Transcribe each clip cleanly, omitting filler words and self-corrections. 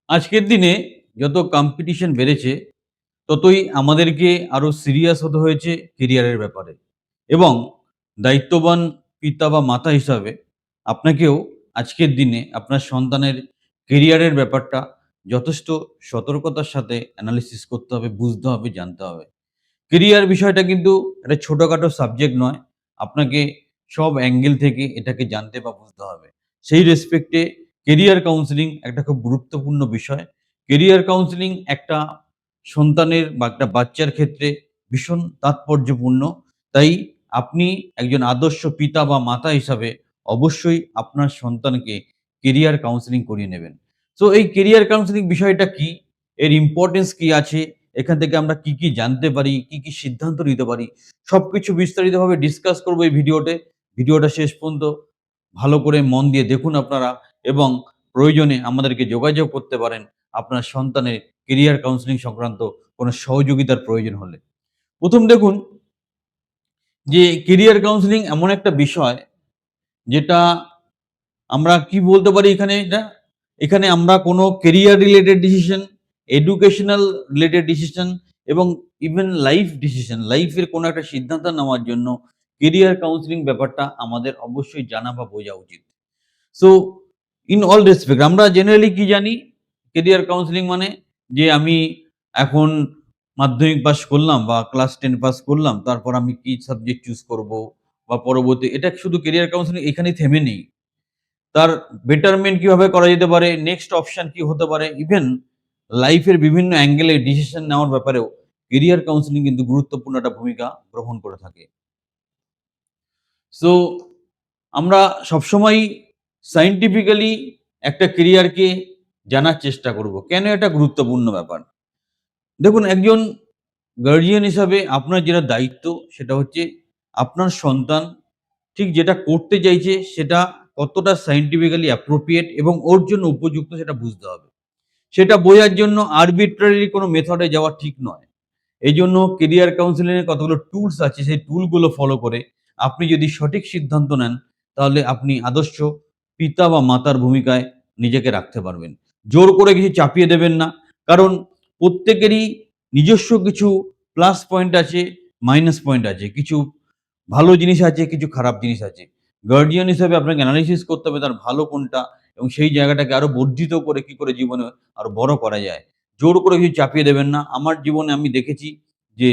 আজকের দিনে যত কম্পিটিশন বেড়েছে, ততই আমাদেরকে আরো সিরিয়াস হতে হয়েছে কেরিয়ারের ব্যাপারে। এবং দায়িত্ববান পিতা বা মাতা হিসাবে আপনাকেও আজকের দিনে আপনার সন্তানের কেরিয়ারের ব্যাপারটা যথেষ্ট সতর্কতার সাথে অ্যানালিসিস করতে হবে, বুঝতে হবে, জানতে হবে। কেরিয়ার বিষয়টা কিন্তু একটা ছোটখাটো সাবজেক্ট নয়। আপনাকে সব অ্যাঙ্গেল থেকে এটাকে জানতে বা বুঝতে হবে। সেই রেসপেক্টে কেরিয়ার কাউন্সেলিং একটা খুব গুরুত্বপূর্ণ বিষয়। কেরিয়ার কাউন্সেলিং একটা সন্তানের বা একটা বাচ্চার ক্ষেত্রে ভীষণ তাৎপর্যপূর্ণ। তাই আপনি একজন আদর্শ পিতা বা মাতা হিসাবে অবশ্যই আপনার সন্তানকে কেরিয়ার কাউন্সেলিং করিয়ে নেবেন। সো এই কেরিয়ার কাউন্সেলিং বিষয়টা কি? এর ইম্পোর্টেন্স কি আছে? এখান থেকে আমরা কি, কি জানতে পারি, কি, কি সিদ্ধান্ত নিতে পারি, সবকিছু বিস্তারিতভাবে ডিসকাস করব এই ভিডিওতে। ভিডিওটা শেষ পর্যন্ত ভালো করে মন দিয়ে দেখুন আপনারা এবং প্রয়োজনে আমাদেরকে যোগাযোগ করতে পারেন আপনার সন্তানের কেরিয়ার কাউন্সেলিং সংক্রান্ত কোনো সহযোগিতার প্রয়োজন হলে। ১ম দেখুন যে কেরিয়ার কাউন্সেলিং এমন একটা বিষয় যেটা আমরা কি বলতে পারি এখানে এটা? এখানে আমরা কোনো career related decision, educational related decision এবং ইভেন লাইফ ডিসিশন, লাইফের কোনো একটা সিদ্ধান্ত নেওয়ার জন্য কেরিয়ার কাউন্সেলিং ব্যাপারটা আমাদের অবশ্যই জানা বা বোঝা উচিত। সো ইন অল রেসপেক্ট আমরা জেনারেলি কি জানি? কেরিয়ার কাউন্সেলিং মানে যে আমি এখন মাধ্যমিক পাস করলাম বা ক্লাস 10 পাস করলাম, তারপর আমি কি সাবজেক্ট চুজ করব বা পরবর্তী এটা শুধু কেরিয়ার কাউন্সেলিং এখানেই থেমে নেই। তার বেটারমেন্ট কিভাবে করা যেতে পারে, নেক্সট অপশন কি হতে পারে, ইভেন লাইফের বিভিন্ন অ্যাঙ্গেলে ডিসিশন নেওয়ার ব্যাপারেও কেরিয়ার কাউন্সেলিং কিন্তু গুরুত্বপূর্ণ একটা ভূমিকা গ্রহণ করে থাকে। সো আমরা সবসময়ই সায়েন্টিফিক্যালি একটা কেরিয়ারকে জানার চেষ্টা করব। কেন এটা গুরুত্বপূর্ণ ব্যাপার? দেখুন একজন গার্ডিয়ান হিসাবে আপনার যেটা দায়িত্ব সেটা হচ্ছে আপনার সন্তান ঠিক যেটা করতে চাইছে সেটা কতটা সায়েন্টিফিক্যালি অ্যাপ্রোপ্রিয়েট এবং ওর জন্য উপযুক্ত সেটা বুঝতে হবে। সেটা বোঝার জন্য আরবিট্রারি কোনো মেথডে যাওয়া ঠিক নয়। এইজন্য কেরিয়ার কাউন্সেলিং এর কতগুলো টুলস আছে, সেই টুলগুলো ফলো করে আপনি যদি সঠিক সিদ্ধান্ত নেন, তাহলে আপনি আদর্শ পিতা বা মাতার ভূমিকায় নিজেকে রাখতে পারবেন। জোর করে কিছু চাপিয়ে দেবেন না। কারণ প্রত্যেকেরই নিজস্ব কিছু প্লাস পয়েন্ট আছে, মাইনাস পয়েন্ট আছে। কিছু ভালো জিনিস আছে, কিছু খারাপ জিনিস আছে। গার্ডিয়ান হিসেবে আপনাকে এনালাইসিস করতে হবে তার ভালো কোনটা এবং সেই জায়গাটাকে আরো বর্ধিত করে কি করে জীবনে আরো বড় করা যায়। জোর করে কিছু চাপিয়ে দেবেন না। আমার জীবনে আমি দেখেছি যে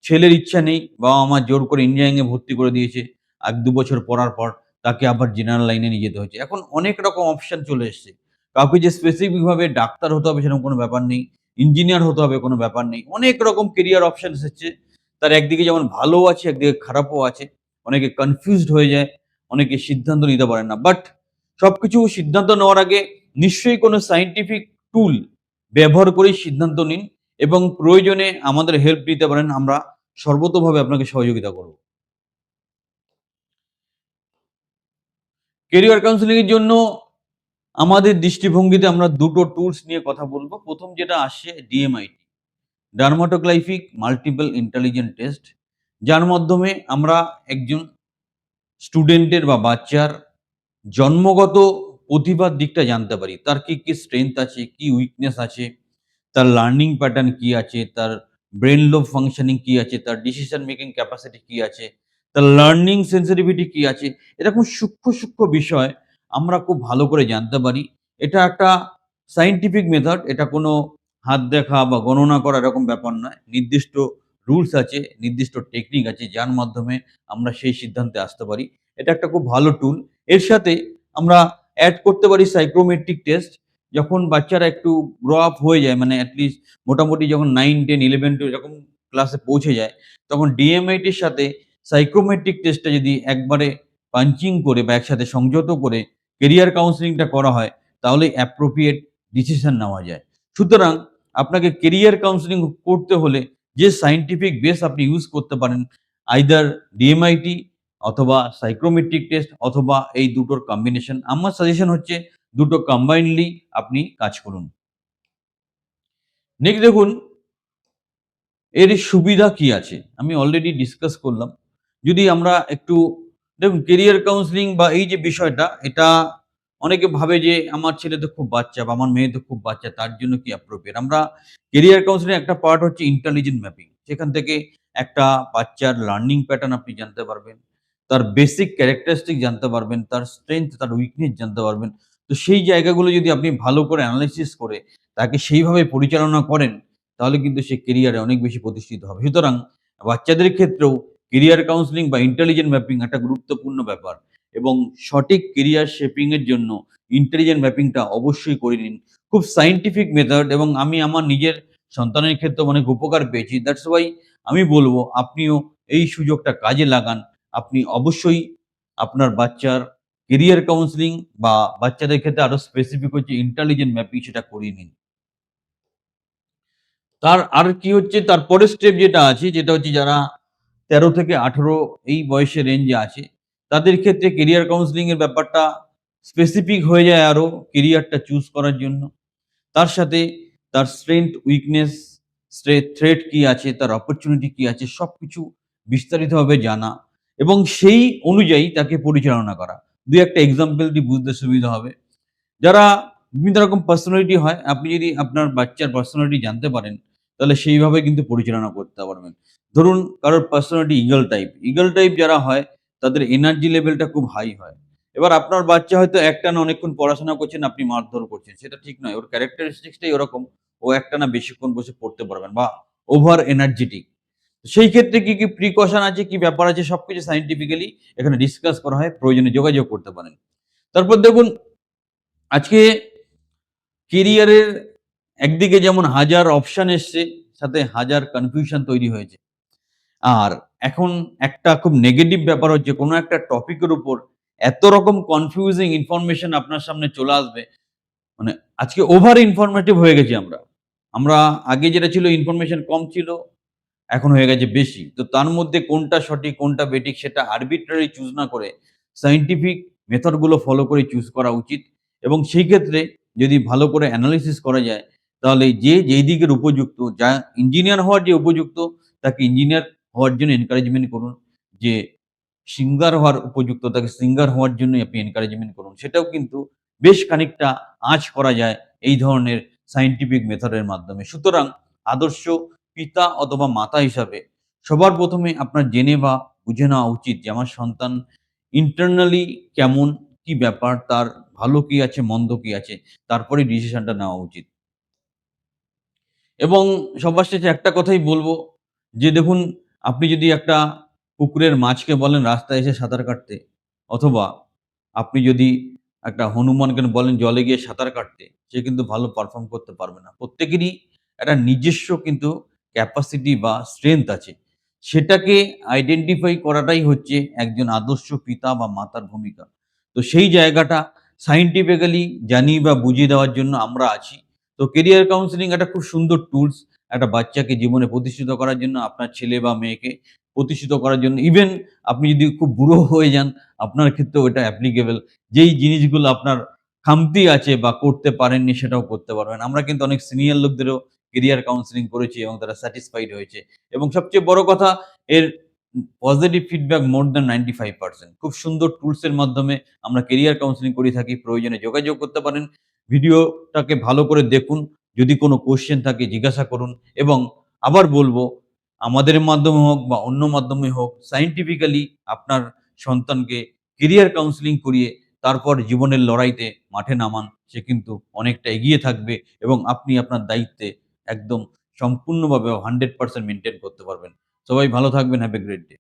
ছেলের ইচ্ছা নেই, বাবা-মা জোর করে ইঞ্জিনিয়ারিং এ ভর্তি করে দিয়েছে। ১-২ বছর পড়ার পর তাকে আবার জেনারেল লাইনে নিয়ে যেতে হয়েছে। এখন অনেক রকম অপশন চলে এসছে। কাউকে যে স্পেসিফিক ভাবে ডাক্তার হতে হবে সেরকম কোনো ব্যাপার নেই। ইঞ্জিনিয়ার হতে হবে কোনো ব্যাপার নেই। অনেক রকম কেরিয়ার অপশন এসেছে। তার একদিকে যেমন ভালোও আছে, একদিকে খারাপও আছে। অনেকে কনফিউজড হয়ে যায়, অনেকে সিদ্ধান্ত নিতে পারে না। বাট সবকিছু সিদ্ধান্ত নেওয়ার আগে নিশ্চয়ই কোনো সায়েন্টিফিক টুল ব্যবহার করেই সিদ্ধান্ত নিন এবং প্রয়োজনে আমাদের হেল্প নিতে পারেন। আমরা সর্বতোভাবে আপনাকে সহযোগিতা করব। কেরিয়ার কাউন্সেলিং এর জন্য আমাদের দৃষ্টিভঙ্গিতে আমরা ২ টো টুলস নিয়ে কথা বলব। ১ম যেটা আসছে DMIT, ডার্মাটোগ্লাইফিক মাল্টিপল ইন্টেলিজেন্ট টেস্ট, যার মাধ্যমে আমরা একজন স্টুডেন্টের বা বাচ্চার জন্মগত প্রতিভার দিকটা জানতে পারি। তার কি, কি স্ট্রেংথ আছে, কি উইকনেস আছে, তার লার্নিং প্যাটার্ন কি আছে, তার ব্রেইন লোব ফাংশনিং কি আছে, তার ডিসিশন মেকিং ক্যাপাসিটি কি আছে, তার লার্নিং সেনসিটিভিটি কি আছে। এরকম সূক্ষ্ম, সূক্ষ্ম বিষয় আমরা খুব ভালো করে জানতে পারি। এটা একটা সায়েন্টিফিক মেথড। এটা কোনো হাত দেখা বা গণনা করা এরকম ব্যাপার নয়। নির্দিষ্ট রুলস আছে, নির্দিষ্ট টেকনিক আছে যার মাধ্যমে আমরা সেই সিদ্ধান্তে আসতে পারি। এটা একটা খুব ভালো টুল। এর সাথে আমরা এড করতে পারি সাইক্রোমেট্রিক টেস্ট। যখন বাচ্চারা একটু গ্রো আপ হয়ে যায় মানে এট লিস্ট মোটামুটি যখন 9, 10, 11, 12 এরকম ক্লাসে পৌঁছে যায়, তখন ডিএমআইটির সাথে সাইক্রোমেট্রিক টেস্টটা যদি একবারে পাঞ্চিং করে বা একসাথে সংযত করে কেরিয়ার কাউন্সেলিংটা করা হয়, তাহলে অ্যাপ্রোপ্রিয়েট ডিসিশন নেওয়া যায়। সুতরাং আপনাকে কেরিয়ার কাউন্সেলিং করতে হলে যে সায়েন্টিফিক বেস আপনি ইউজ করতে পারেন, আইদার ডিএমআইটি অথবা সাইক্রোমেট্রিক টেস্ট অথবা এই দুটোর কম্বিনেশন। আমার সাজেশন হচ্ছে দুটো কম্বাইনডলি আপনি কাজ করুন। নেক্সট দেখুন এর সুবিধা কি আছে? আমি অলরেডি ডিসকাস করলাম। যদি আমরা একটু দেখুন কেরিয়ার কাউন্সেলিং বা এই যে বিষয়টা এটা অনেকে ভাবে যে আমার ছেলে তো খুব বাচ্চা বা আমার মেয়ে তো খুব বাচ্চা, তার জন্য কি অ্যাপ্রোপ্রিয়েট? আমরা কেরিয়ার কাউন্সেলিং একটা পার্ট হচ্ছে ইন্টেলিজেন্ট ম্যাপিং। সেখান থেকে একটা বাচ্চার লার্নিং প্যাটার্ন আপনি জানতে পারবেন। তার বেসিক ক্যারেক্টারিস্টিক জানতে পারবেন, তার স্ট্রেংথ, তার উইকনেস জানতে পারবেন। তো সেই জায়গাগুলো যদি আপনি ভালো করে এনালাইসিস করে তাকে সেইভাবে পরিচালনা করেন, তাহলে কিন্তু সে কেরিয়ারে অনেক বেশি প্রতিষ্ঠিত হবে। সুতরাং বাচ্চাদের ক্ষেত্রেও কেরিয়ার কাউন্সেলিং বা ইন্টেলিজেন্ট ম্যাপিং একটা গুরুত্বপূর্ণ ব্যাপার এবং সঠিক কেরিয়ার শেপিং এর জন্য ইন্টেলিজেন্ট ম্যাপিংটা অবশ্যই করে নিন। খুব সায়েন্টিফিক মেথড এবং আমি আমার নিজের সন্তানের ক্ষেত্রেও অনেক উপকার পেয়েছি। দ্যাটস ওয়াই আমি বলব আপনিও এই সুযোগটা কাজে লাগান। আপনি অবশ্যই আপনার বাচ্চার কেরিয়ার কাউন্সেলিং বা বাচ্চাদের ক্ষেত্রে আরো স্পেসিফিক হচ্ছে ইন্টেলিজেন্ট ম্যাপিং সেটা করিয়ে নিন। তার আর কি হচ্ছে তার পরের স্টেপ যেটা আছে যেটা হচ্ছে যারা ১৩ থেকে ১৮ এই বয়সের রেঞ্জে আছে, তাদের ক্ষেত্রে কেরিয়ার কাউন্সেলিং এর ব্যাপারটা স্পেসিফিক হয়ে যায় আরো কেরিয়ারটা চুজ করার জন্য। তার সাথে তার স্ট্রেংথ, উইকনেস, থ্রেট কি আছে, তার অপরচুনিটি কি আছে সবকিছু বিস্তারিতভাবে জানা এবং সেই অনুযায়ী তাকে পরিচালনা করা। ২-১ টা এক্সাম্পল দিয়ে বুঝতে সুবিধা হবে। যারা বিভিন্ন রকম পার্সোনালিটি হয়, আপনি যদি আপনার বাচ্চার পার্সোনালিটি জানতে পারেন, তাহলে সেইভাবে কিন্তু পরিচালনা করতে পারবেন। ধরুন কারোর personality eagle type. Eagle type যারা হয় তাদের এনার্জি লেভেলটা খুব হাই হয়। এবার আপনার বাচ্চা হয়তো একটানা অনেকক্ষণ পড়াশোনা করছেন, আপনি মারধর করছেন। সেটা ঠিক নয়। ওর ক্যারেক্টারিস্টিক্স টাই ওরকম। ও একটানা বেশিক্ষণ বসে পড়তে পারবেন বা ওভার এনার্জেটিক। সেই ক্ষেত্রে কি প্রিকশন আছে, কি ব্যাপার আছে সবকিছু সায়েন্টিফিক্যালি এখানে ডিসকাস করা হয়। প্রয়োজনে যোগাযোগ করতে পারেন। তারপর দেখুন আজকে কেরিয়ারের একদিকে যেমন হাজার অপশন এসছে, সাথে হাজার কনফিউশন তৈরি হয়েছে। আর এখন একটা খুব নেগেটিভ ব্যাপার হচ্ছে কোনো একটা টপিকের উপর এত রকম কনফিউজিং ইনফরমেশন আপনার সামনে চলে আসবে, মানে আজকে ওভার ইনফরমেটিভ হয়ে গেছি আমরা। আমরা আগে যেটা ছিল ইনফরমেশন কম ছিল, এখন হয়ে গেছে বেশি। তো তার মধ্যে কোনটা সঠিক, কোনটা বেঠিক সেটা আরবিট্রারি চুজ না করে সায়েন্টিফিক মেথড গুলো ফলো করে চুজ করা উচিত এবং সেই ক্ষেত্রে যদি ভালো করে এনালাইসিস করা যায়, তাহলে যে যেই দিকের উপযুক্ত, যা ইঞ্জিনিয়ার হওয়ার যে উপযুক্ত, তাকে ইঞ্জিনিয়ার হওয়ার জন্য এনকারেজমেন্ট করুন। যে সিঙ্গার হওয়ার উপযুক্ত, তাকে সিঙ্গার হওয়ার জন্যই আপনি এনকারেজমেন্ট করুন। সেটাও কিন্তু বেশ খানিকটা আঁচ করা যায় এই ধরনের সায়েন্টিফিক মেথডের মাধ্যমে। সুতরাং আদর্শ পিতা অথবা মাতা হিসাবে সবার ১ম এ আপনার জেনে বা বুঝে নেওয়া উচিত যে আমার সন্তান ইন্টারনালি কেমন, কি ব্যাপার, তার ভালো কি আছে, মন্দ কি আছে, তারপরেই ডিসিশনটা নেওয়া উচিত। এবং সবার শেষে একটা কথাই বলব যে দেখুন, আপনি যদি একটা পুকুরের মাছকে বলেন রাস্তায় এসে সাঁতার কাটতে, অথবা আপনি যদি একটা হনুমানকে বলেন জলে গিয়ে সাঁতার কাটতে, সে কিন্তু ভালো পারফর্ম করতে পারবে না। প্রত্যেকেরই একটা নিজস্ব কিন্তু ক্যাপাসিটি বা স্ট্রেংথ আছে। সেটাকে আইডেন্টিফাই করাটাই হচ্ছে একজন আদর্শ পিতা বা মাতার ভূমিকা। তো সেই জায়গাটা সায়েন্টিফিক্যালি জানিয়ে বা বুঝিয়ে দেওয়ার জন্য আমরা আছি। তো কেরিয়ার কাউন্সেলিং একটা খুব সুন্দর টুলস। একটা বাচ্চাকে জীবনে প্রতিষ্ঠিত করার জন্য, আপনার ছেলে বা মেয়েকে প্রতিষ্ঠিত করার জন্য। ইভেন আপনি যদি খুব বুড়ো হয়ে যান, আপনার ক্ষেত্রেও এটা অ্যাপ্লিকেবল। যেই জিনিসগুলো আপনার খামতি আছে বা করতে পারেননি, সেটাও করতে পারবেন। আমরা কিন্তু অনেক সিনিয়র লোকদেরও কেরিয়ার কাউন্সেলিং করেছি এবং তারা স্যাটিসফাইড হয়েছে। এবং সবচেয়ে বড় কথা, এর পজিটিভ ফিডব্যাক মোর দ্যান 95%। খুব সুন্দর টুলস এর মাধ্যমে আমরা কেরিয়ার কাউন্সেলিং করে থাকি। প্রয়োজনে যোগাযোগ করতে পারেন। ভিডিওটাকে ভালো করে দেখুন। যদি কোনো কোয়েশ্চেন থাকে জিজ্ঞাসা করুন এবং আবার বলব, আমাদের মাধ্যমে হোক বা অন্য মাধ্যমে হোক, সায়েন্টিফিক্যালি আপনার সন্তানকে কেরিয়ার কাউন্সেলিং করিয়ে তারপর জীবনের লড়াইতে মাঠে নামান। সে কিন্তু অনেকটা এগিয়ে থাকবে এবং আপনি আপনার দায়িত্বে একদম সম্পূর্ণভাবে 100% মেইনটেইন করতে পারবেন। সবাই ভালো থাকবেন। Have a great day.